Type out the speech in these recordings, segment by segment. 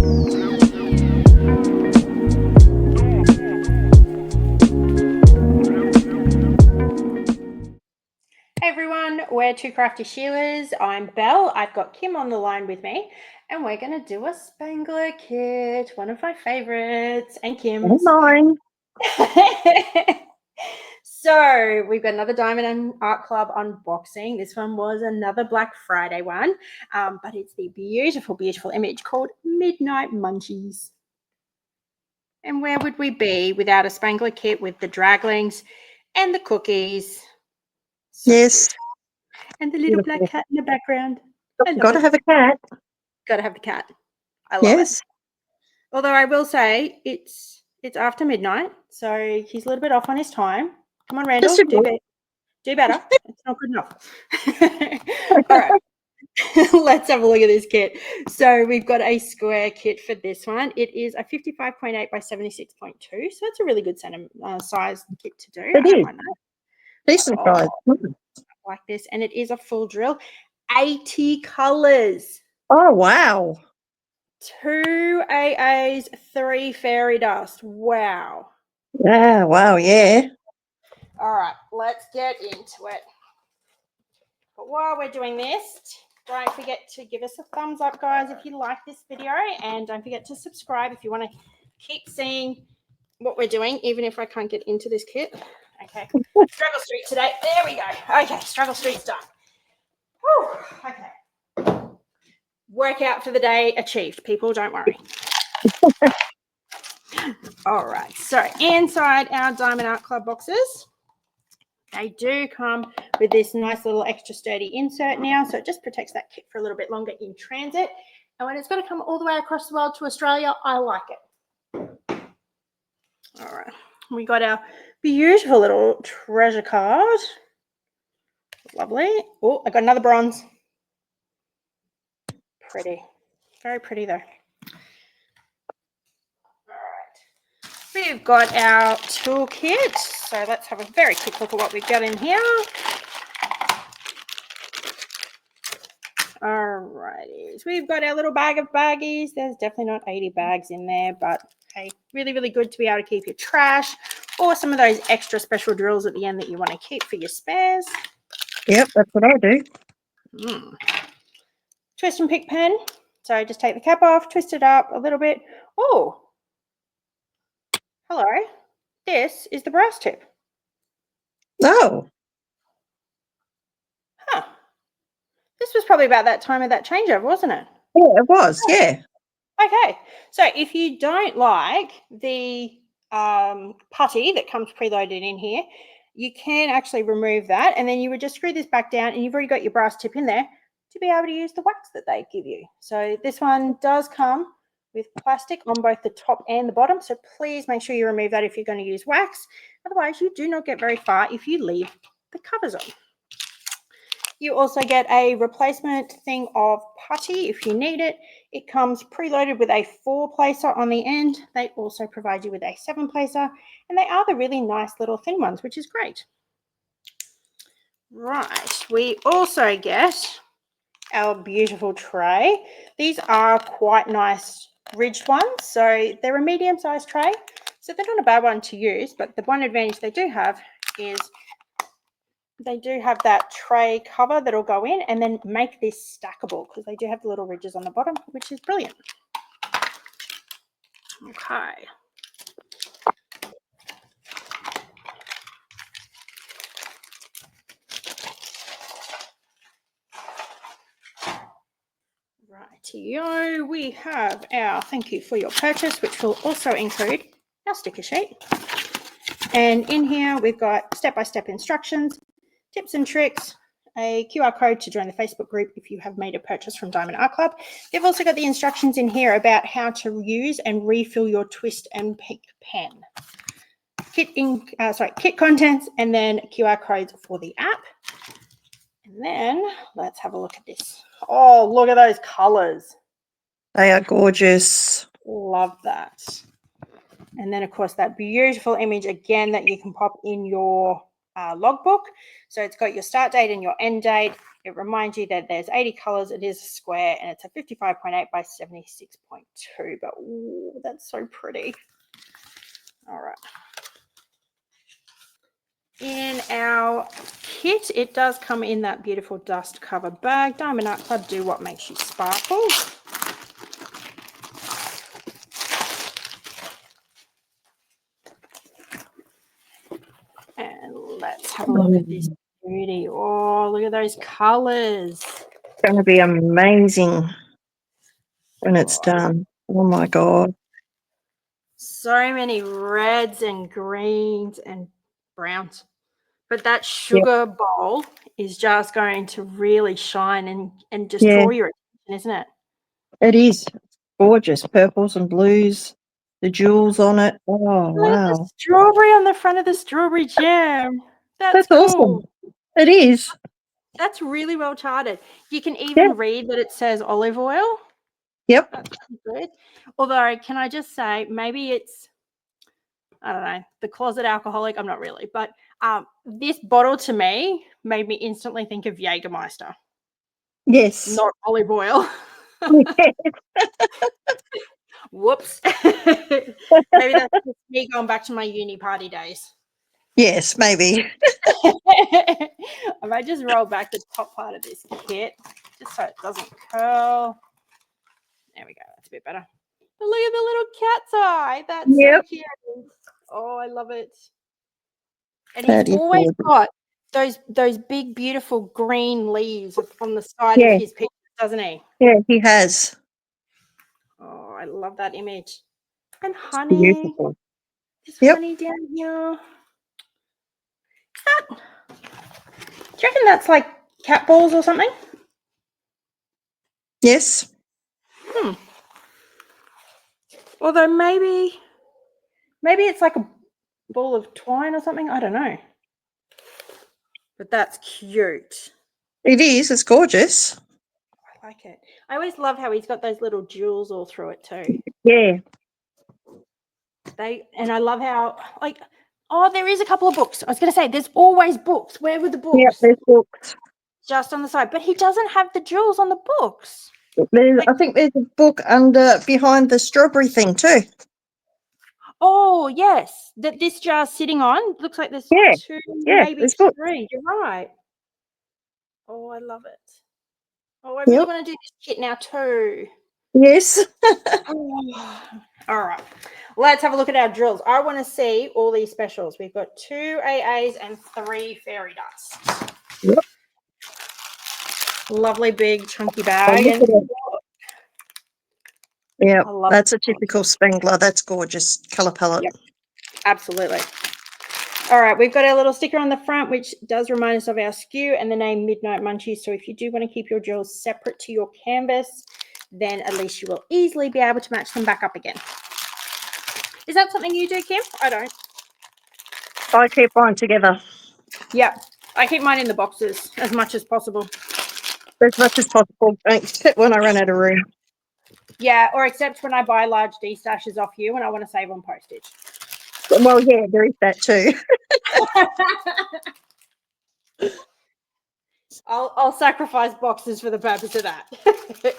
Hey everyone, we're Two Crafty Sheilas. I'm Belle. I've got Kim on the line with me, and we're going to do a Spangler kit, one of my favorites, and Kim's. Mine. So we've got another Diamond and Art Club unboxing. This one was another Black Friday one, but it's the beautiful, beautiful image called Midnight Munchies. And where would we be without a Spangler kit with the draglings and the cookies? So Yes. cute. And the little black cat in the background. Got to have a cat. Got to have the cat. I love Yes. it. Although I will say it's after midnight, so he's a little bit off on his time. Come on, Randall, do better. It's not good enough. All right. Let's have a look at this kit. So we've got a square kit for this one. It is a 55.8 by 76.2. So that's a really good size kit to do. It is. Decent size. Like this. And it is a full drill. 80 colours. Oh, wow. 2 AAs, 3 fairy dust. Wow. Yeah, wow, yeah. All right, let's get into it. But while we're doing this, don't forget to give us a thumbs up, guys, if you like this video. And don't forget to subscribe if you want to keep seeing what we're doing, even if I can't get into this kit. Okay, Struggle Street today. There we go. Okay, Struggle Street's done. Whew. Okay. Workout for the day achieved, people. Don't worry. All right. So inside our Diamond Art Club boxes, they do come with this nice little extra sturdy insert now. So it just protects that kit for a little bit longer in transit. And when it's going to come all the way across the world to Australia, I like it. All right. We got our beautiful little treasure card. Lovely. Oh, I got another bronze. Pretty. Very pretty though. We've got our toolkit, so let's have a very quick look at what we've got in here. Alrighty, we've got our little bag of baggies. There's definitely not 80 bags in there, but hey, really, really good to be able to keep your trash or some of those extra special drills at the end that you want to keep for your spares. Yep, that's what I do. Twist and pick pen. So just take the cap off, twist it up a little bit. Oh, hello. This is the brass tip. Oh. Huh. This was probably about that time of that changeover, wasn't it? Yeah, it was, yeah. Okay. So if you don't like the putty that comes preloaded in here, you can actually remove that, and then you would just screw this back down, and you've already got your brass tip in there to be able to use the wax that they give you. So this one does come with plastic on both the top and the bottom, so please make sure you remove that if you're going to use wax. Otherwise, you do not get very far if you leave the covers on. You also get a replacement thing of putty if you need it. It comes preloaded with a 4-placer on the end. They also provide you with a 7-placer, and they are the really nice little thin ones, which is great. Right, we also get our beautiful tray. These are quite nice ridged ones, so they're a medium-sized tray, so they're not a bad one to use, but the one advantage they do have is they do have that tray cover that'll go in and then make this stackable, because they do have the little ridges on the bottom, which is brilliant. Okay. Rightio, we have our thank you for your purchase, which will also include our sticker sheet. And in here, we've got step-by-step instructions, tips and tricks, a QR code to join the Facebook group if you have made a purchase from Diamond Art Club. They've also got the instructions in here about how to use and refill your twist and pick pen. Kit contents, and then QR codes for the app. And then let's have a look at this. Oh, look at those colors. They are gorgeous. Love that. And then, of course, that beautiful image again that you can pop in your logbook. So it's got your start date and your end date. It reminds you that there's 80 colors. It is a square, and it's a 55.8 by 76.2. But ooh, that's so pretty. All right. In our kit, it does come in that beautiful dust cover bag. Diamond Art Club, do what makes you sparkle. And let's have a look at this beauty. Oh, look at those colors. It's going to be amazing when it's done. Oh my God. So many reds and greens and browns. But that sugar bowl is just going to really shine and just draw your attention, isn't it? It is gorgeous. Purples and blues, the jewels on it. Oh, Look at the wow. strawberry on the front of the strawberry jam. That's cool. Awesome. It is. That's really well charted. You can Yeah. even read that it says olive oil. Yep. That's good. Although, can I just say, maybe it's, I don't know, the closet alcoholic. I'm not really, but this bottle to me made me instantly think of Jägermeister, Yes. not olive oil. Whoops. Maybe that's just me going back to my uni party days. Yes, maybe. I might just roll back the top part of this kit just so it doesn't curl. There we go. That's a bit better. But look at the little cat's eye. That's so cute. Oh, I love it. And he's always got those big, beautiful green leaves on the side of his picture, doesn't he? Yeah, he has. Oh, I love that image. And honey. Beautiful. There's honey down here. Do you reckon that's like cat balls or something? Yes. Although maybe it's like a ball of twine or something. I don't know. But that's cute. It is. It's gorgeous. I like it. I always love how he's got those little jewels all through it too. Yeah. And I love how, like, oh, there is a couple of books. I was going to say, there's always books. Where were the books? Yeah, there's books. Just on the side. But he doesn't have the jewels on the books. I think there's a book behind the strawberry thing too. Oh, yes. That this jar's sitting on. Looks like there's two, maybe three. You're right. Oh, I love it. Oh, I really want to do this kit now too. Yes. Oh. All right. Let's have a look at our drills. I want to see all these specials. We've got 2 AAs and 3 fairy dust. Yep. Lovely big chunky bag. Yeah, that's a typical Spangler. That's gorgeous colour palette. Yep. Absolutely. All right, we've got our little sticker on the front, which does remind us of our SKU and the name Midnight Munchies. So if you do want to keep your drills separate to your canvas, then at least you will easily be able to match them back up again. Is that something you do, Kim? I don't. I keep mine together. Yeah, I keep mine in the boxes as much as possible. As much as possible, except when I run out of room. Yeah, or except when I buy large D-stashes off you and I want to save on postage. Well, yeah, there is that too. I'll sacrifice boxes for the purpose of that.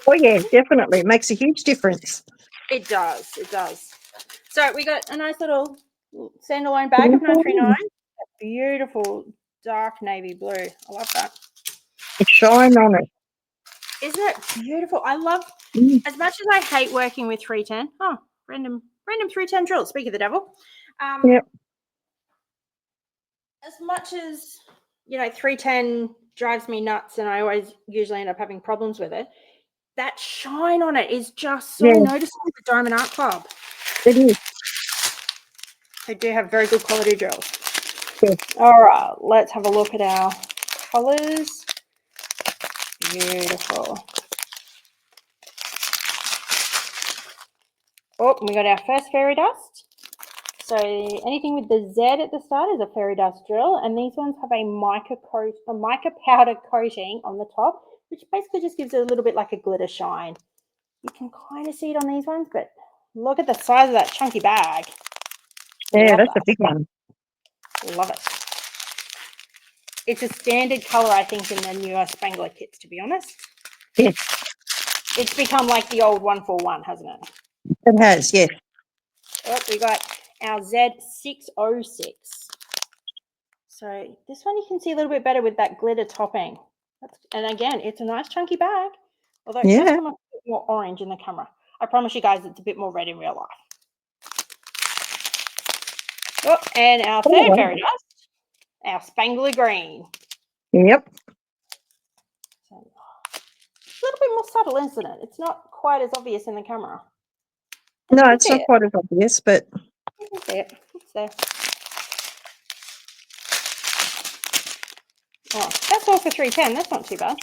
Oh, yeah, definitely. It makes a huge difference. It does. It does. So we got a nice little standalone bag of 939. Beautiful dark navy blue. I love that. The shine on it. Isn't it beautiful? I love, as much as I hate working with 310. Oh, random 310 drills. Speak of the devil. Yep. As much as, 310 drives me nuts and I always usually end up having problems with it, that shine on it is just so noticeable with Diamond Art Club. It is. They do have very good quality drills. Yes. All right, let's have a look at our colours. Beautiful. Oh, we got our first fairy dust. So anything with the Z at the start is a fairy dust drill, and these ones have a mica powder coating on the top, which basically just gives it a little bit like a glitter shine. You can kind of see it on these ones, but look at the size of that chunky bag. Yeah, that's a big one. Love it. It's a standard colour, I think, in the newer Spangler kits, to be honest. Yes. It's become like the old 141, hasn't it? It has, yes. Oh, we got our Z606. So this one you can see a little bit better with that glitter topping. And again, it's a nice chunky bag, although it does come up a bit more orange in the camera. I promise you guys it's a bit more red in real life. Oh, and our third fairy dust, our Spangler green. Yep. So, a little bit more subtle, isn't it? It's not quite as obvious in the camera. No, it's not quite as obvious, but you can see it. It's there. Oh, that's all for 310. That's not too bad.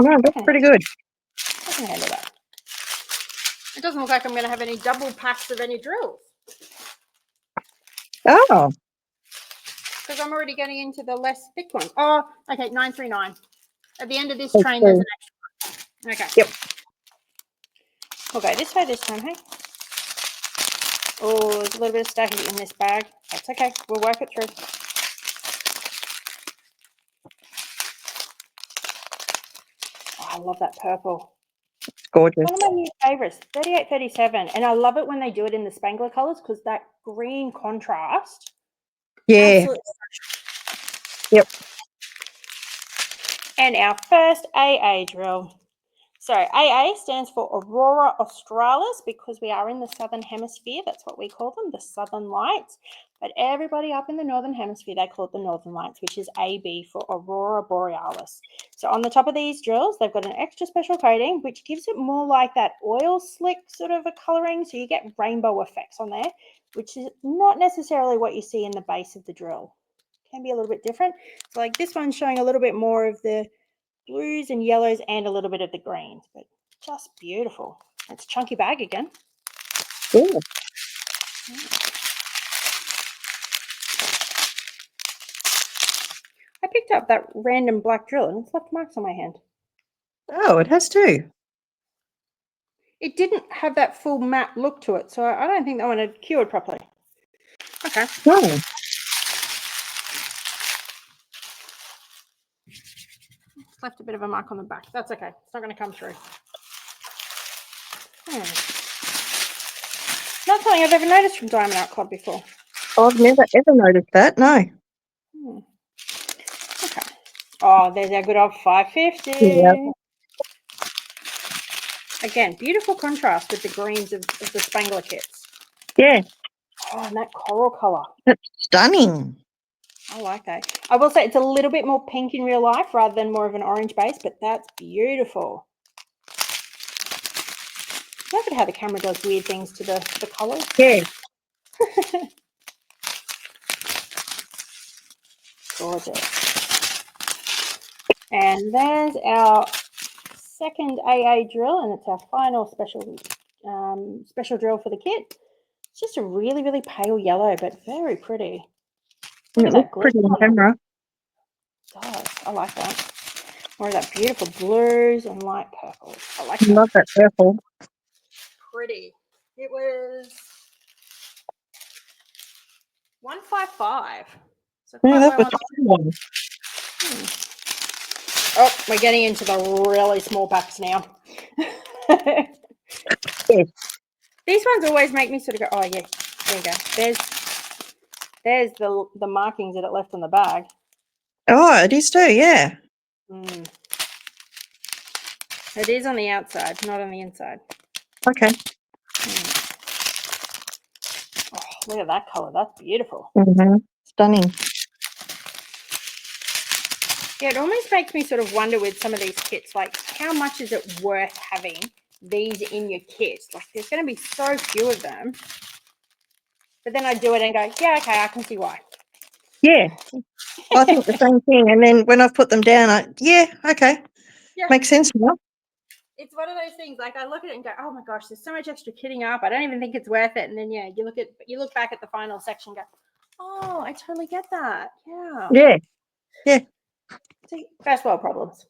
no, that's pretty good. I can handle that. It doesn't look like I'm going to have any double packs of any drills. Oh. Because I'm already getting into the less thick ones. Oh, okay, 939. At the end of this That's train, cool. there's an extra one. Okay. Yep. We'll go this way this time, hey? Oh, there's a little bit of stacking in this bag. That's okay. We'll work it through. Oh, I love that purple. It's gorgeous. One of my new favourites, 3837. And I love it when they do it in the Spangler colours because that green contrast. Yeah. Absolutely. Yep. And our first AA drill. So AA stands for Aurora Australis because we are in the Southern Hemisphere. That's what we call them, the Southern Lights. But everybody up in the Northern Hemisphere, they call it the Northern Lights, which is AB for Aurora Borealis. So on the top of these drills, they've got an extra special coating, which gives it more like that oil slick sort of a colouring. So you get rainbow effects on there, which is not necessarily what you see in the base of the drill. It can be a little bit different. So like this one's showing a little bit more of the blues and yellows and a little bit of the greens, but just beautiful. It's a chunky bag again. Yeah. I picked up that random black drill and it's left marks on my hand. Oh, it has too. It didn't have that full matte look to it, so I don't think that one had cured properly. Okay. No. It's left a bit of a mark on the back. That's okay. It's not going to come through. Not something I've ever noticed from Diamond Art Club before. I've never ever noticed that. No. Okay. Oh, there's our good old 550. Yeah. Again, beautiful contrast with the greens of the Spangler kits. Yeah. Oh, and that coral colour. That's stunning. I like that. I will say it's a little bit more pink in real life rather than more of an orange base, but that's beautiful. Look at how the camera does weird things to the colours. Yeah. Gorgeous. And there's our second AA drill, and it's our final special drill for the kit. It's just a really, really pale yellow, but very pretty. Look It at looks that pretty glitter on on it. camera. It does. I like that. More of that beautiful blues and light purples. I like I that. love that purple. Pretty. It was 155. So Yeah, quite that low was on. one. Oh, we're getting into the really small packs now. Yes. These ones always make me sort of go, oh yeah, there you go. There's the markings that it left on the bag. Oh, it is too, yeah. It is on the outside, not on the inside. Okay. Oh, look at that colour. That's beautiful. Stunning. Yeah, it almost makes me sort of wonder with some of these kits, like how much is it worth having these in your kit? Like there's going to be so few of them. But then I do it and go, yeah, okay, I can see why. Yeah. I think the same thing. And then when I've put them down, okay. Yeah. Makes sense now. It's one of those things, like I look at it and go, oh my gosh, there's so much extra kitting up. I don't even think it's worth it. And then, yeah, you look back at the final section and go, oh, I totally get that. Yeah. Yeah. Yeah. See, first world problems.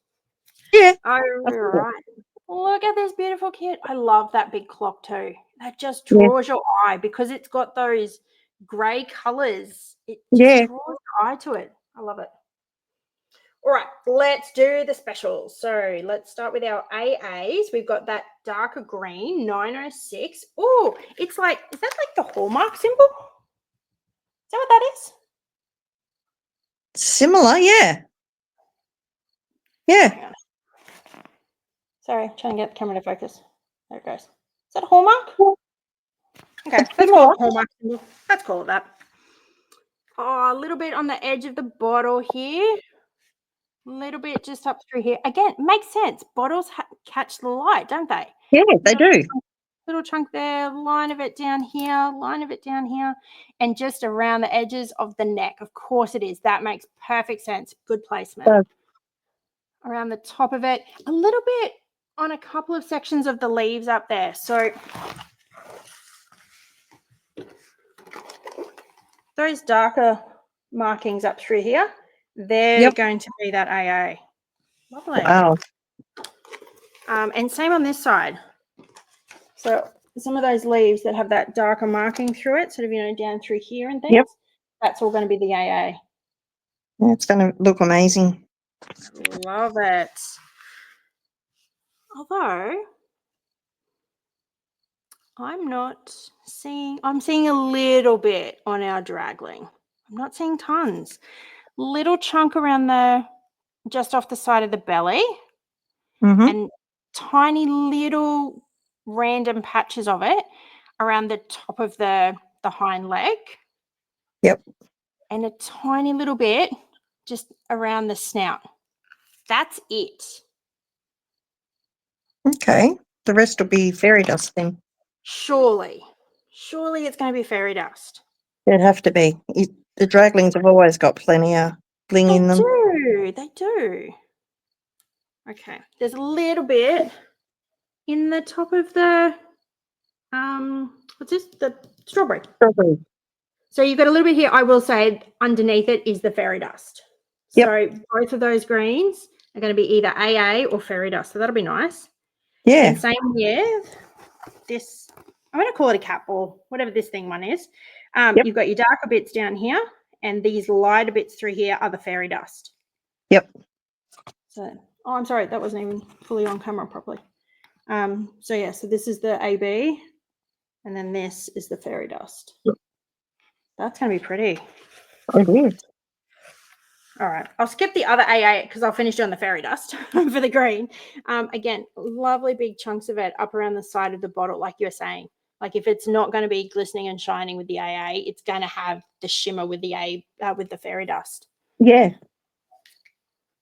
Yeah. All right. Look at this beautiful kit. I love that big clock too. That just draws your eye because it's got those grey colours. It just draws your eye to it. I love it. All right, let's do the specials. So let's start with our AAs. We've got that darker green, 906. Oh, it's like, is that like the Hallmark symbol? Is that what that is? Similar, yeah. Yeah. Hang on. Sorry, trying to get the camera to focus. There it goes. Is that a Hallmark? Okay, It's let's call similar. it Hallmark symbol. Let's call it that. Oh, a little bit on the edge of the bottle here. A little bit just up through here. Again, makes sense. Bottles catch the light, don't they? Yeah, they do. Little chunk there, line of it down here, line of it down here, and just around the edges of the neck. Of course it is. That makes perfect sense. Good placement. Does. Around the top of it, a little bit on a couple of sections of the leaves up there. So those darker markings up through here, they're going to be that AA. Lovely. Wow. And same on this side. So some of those leaves that have that darker marking through it, sort of, down through here and things, that's all going to be the AA. Yeah, it's going to look amazing. Love it. Although I'm seeing a little bit on our dragling. I'm not seeing tons. Little chunk around just off the side of the belly, and tiny little random patches of it around the top of the hind leg. Yep. And a tiny little bit just around the snout. That's it. Okay. The rest will be fairy dust then. Surely it's going to be fairy dust. It'd have to be. The draglings have always got plenty of bling in them. They do. Okay. There's a little bit in the top of the, what's this? The strawberry. Strawberry. So you've got a little bit here. I will say underneath it is the fairy dust. Yep. So both of those greens are going to be either AA or fairy dust. So that'll be nice. Yeah. And same with this. I'm going to call it a cat ball, whatever this thing one is. You've got your darker bits down here, and these lighter bits through here are the fairy dust. Yep. So, I'm sorry, that wasn't even fully on camera properly. So this is the AB, and then this is the fairy dust. Yep. That's going to be pretty. It is. All right, I'll skip the other AA because I'll finish on the fairy dust for the green. Again, lovely big chunks of it up around the side of the bottle, like you were saying. Like if it's not going to be glistening and shining with the AA, it's going to have the shimmer with the fairy dust. Yeah.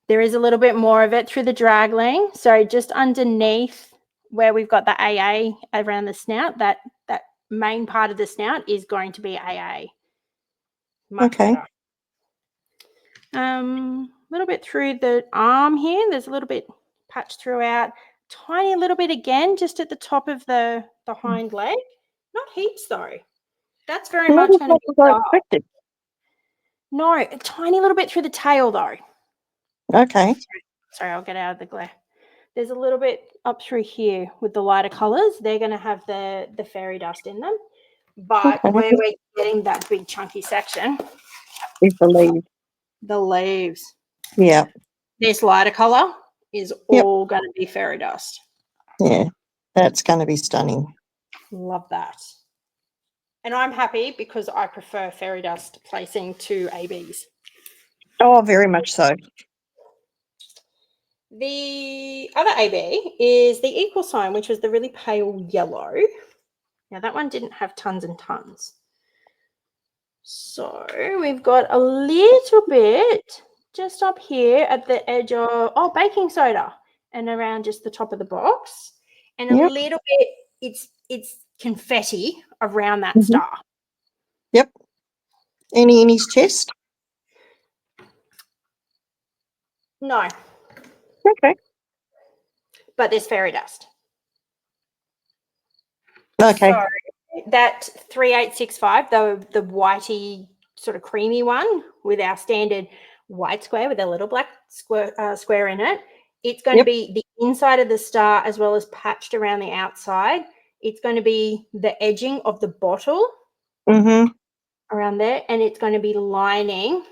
There is a little bit more of it through the dragling. So just underneath where we've got the AA around the snout, that main part of the snout is going to be AA. Much better. A little bit through the arm here. There's a little bit patched throughout. Tiny little bit again, just at the top of the hind leg. Not heaps though. That's very much going to be expected. No, a tiny little bit through the tail though. Okay. Sorry, I'll get out of the glare. There's a little bit up through here with the lighter colours. They're going to have the fairy dust in them. But where we're getting that big chunky section is the leaves. The leaves. Yeah. This lighter colour is all going to be fairy dust. Yeah, that's going to be stunning. Love that. And I'm happy because I prefer fairy dust placing to ABs. Oh, very much so. The other AB is the equal sign, which was the really pale yellow. Now, that one didn't have tons and tons. So we've got a little bit just up here at the edge of, baking soda and around just the top of the box. And a little bit, it's confetti around that star. Yep. Any in his chest? No. Okay. But there's fairy dust. Okay. So that 3865, the whitey sort of creamy one with our standard white square with a little black square in it, it's going to be the inside of the star as well as patched around the outside. It's going to be the edging of the bottle around there, and it's going to be lining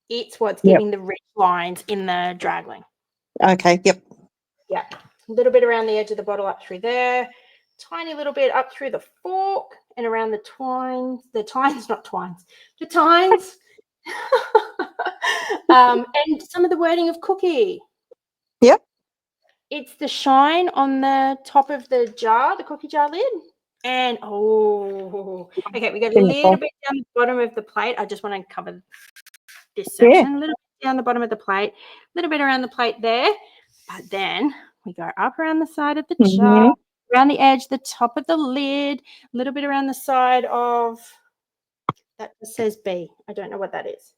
It's what's Yep. giving the rich lines in the dragling. Okay, yep. Yeah, a little bit around the edge of the bottle up through there, tiny little bit up through the fork and around the tines, the tines, and some of the wording of cookie. Yep. It's the shine on the top of the jar, the cookie jar lid. And, okay, we got a little bit down the bottom of the plate. I just want to cover this section, a little bit down the bottom of the plate, a little bit around the plate there. But then we go up around the side of the jar, around the edge, the top of the lid, a little bit around the side of, that just says B. I don't know what that is.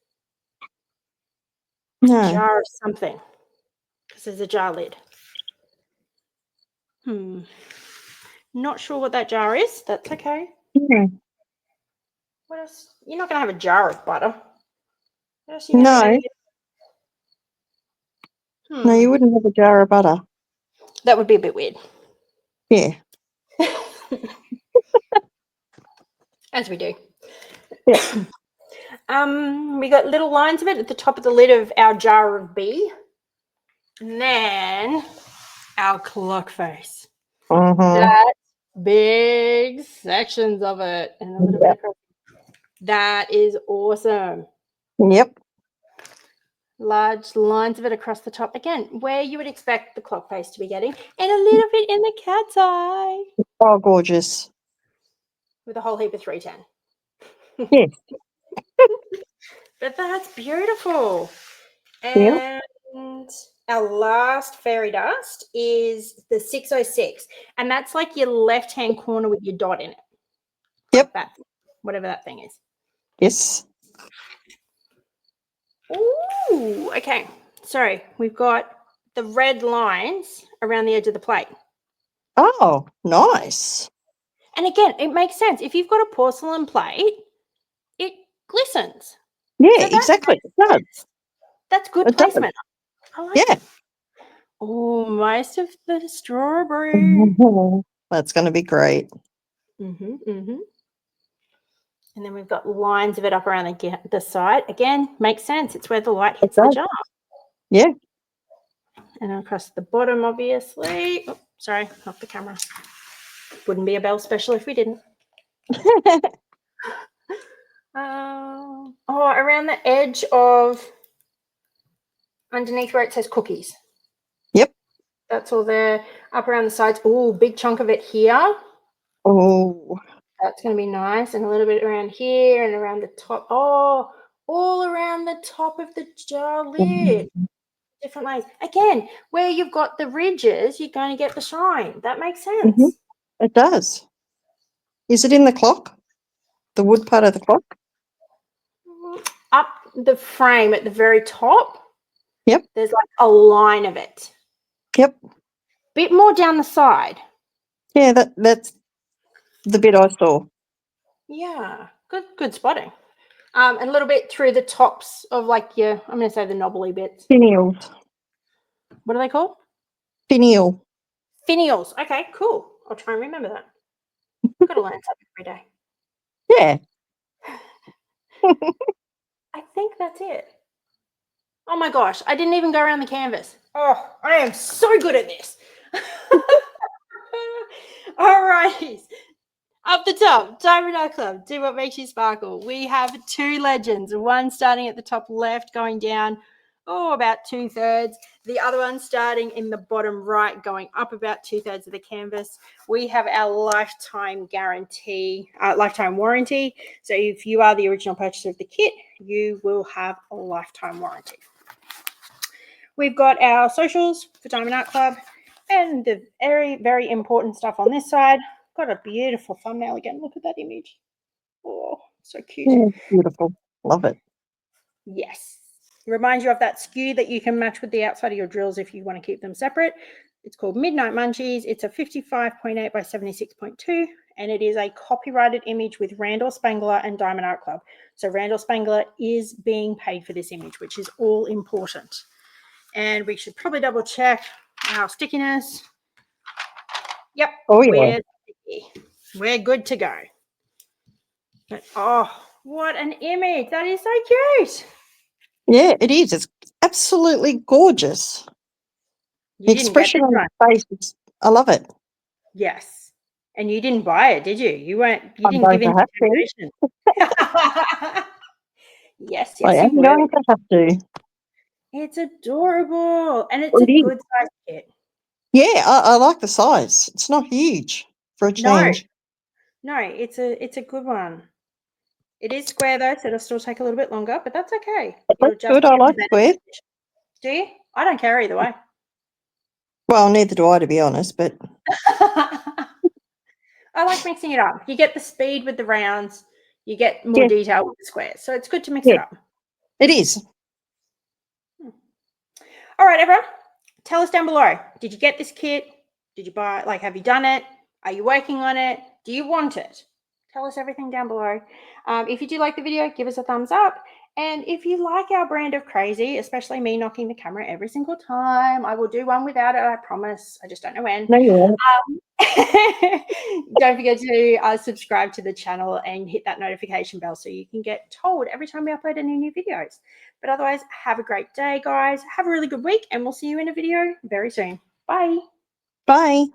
No. Jar of something. Because there's a jar lid. Not sure what that jar is. That's okay. What else? You're not going to have a jar of butter. What else are you going to get? No, you wouldn't have a jar of butter. That would be a bit weird. Yeah. As we do. Yeah. We got little lines of it at the top of the lid of our jar of B. And then our clock face. That big sections of it. And a little bit across. That is awesome. Yep. Large lines of it across the top. Again, where you would expect the clock face to be getting. And a little bit in the cat's eye. Oh, gorgeous. With a whole heap of 310. Yes. But that's beautiful. Yeah. And our last fairy dust is the 606. And that's like your left-hand corner with your dot in it. Yep. Like that, whatever that thing is. Yes. Ooh, okay. So we've got the red lines around the edge of the plate. Oh, nice. And again, it makes sense. If you've got a porcelain plate, it glistens. Yeah, exactly. It does. That's good It does. placement. I like it. Oh, most of the strawberry. That's going to be great. And then we've got lines of it up around the side. Again, makes sense. It's where the light hits the jar. Yeah. And across the bottom, obviously. Oh, sorry, off the camera. Wouldn't be a bell special if we didn't. Around the edge of underneath where it says cookies. Yep. That's all there. Up around the sides. Oh, big chunk of it here. Oh. That's going to be nice. And a little bit around here and around the top. Oh, all around the top of the jar lid. Different ways. Again, where you've got the ridges, you're going to get the shine. That makes sense. It does. Is it in the clock? The wood part of the clock? Up the frame at the very top. Yep. There's like a line of it. Yep. Bit more down the side. Yeah, that's the bit I saw. Yeah, good spotting. And a little bit through the tops of like I'm going to say the knobbly bits. Finials. What are they called? Finial. Finials. Okay, cool. I'll try and remember that. Got to learn something every day. Yeah. I think that's it. Oh my gosh, I didn't even go around the canvas. Oh, I am so good at this. All right. Up the top, Diamond Art Club, do what makes you sparkle. We have two legends, one starting at the top left, going down, about 2/3. The other one starting in the bottom right, going up about 2/3 of the canvas. We have our lifetime guarantee, lifetime warranty. So if you are the original purchaser of the kit, you will have a lifetime warranty. We've got our socials for Diamond Art Club and the very, very important stuff on this side. Got a beautiful thumbnail again. Look at that image. Oh, so cute. Yeah, beautiful. Love it. Yes. Reminds you of that skew that you can match with the outside of your drills if you want to keep them separate. It's called Midnight Munchies. It's a 55.8 by 76.2, and it is a copyrighted image with Randal, Spangler, and Diamond Art Club. So Randal Spangler is being paid for this image, which is all important. And we should probably double check our stickiness. Yep. Oh, yeah. We're good to go. But, oh, what an image. That is so cute. Yeah, it is. It's absolutely gorgeous. You The didn't get expression this on one. his face, I love it. Yes. And you didn't buy it, did you? You I'm didn't going give to in to have to. temptation. Yes, I yes, am you will. going to have to. It's adorable. And it's It a is. good size kit. Yeah, I like the size. It's not huge for a No, change. no, it's a good one. It is square though, so it'll still take a little bit longer, but that's okay. You'll That's just good. I get the like square. benefit. Do you? I don't care either way. Well, neither do I, to be honest, but I like mixing it up. You get the speed with the rounds, you get more yeah, detail with the squares. So it's good to mix it yeah, up. it is. All right, everyone. Tell us down below. Did you get this kit? Did you buy it? Like, have you done it? Are you working on it? Do you want it? Tell us everything down below. If you do like the video, give us a thumbs up. And if you like our brand of crazy, especially me knocking the camera every single time, I will do one without it, I promise. I just don't know when. No, you're Don't forget to subscribe to the channel and hit that notification bell so you can get told every time we upload any new videos. But otherwise, have a great day, guys. Have a really good week, and we'll see you in a video very soon. Bye. Bye.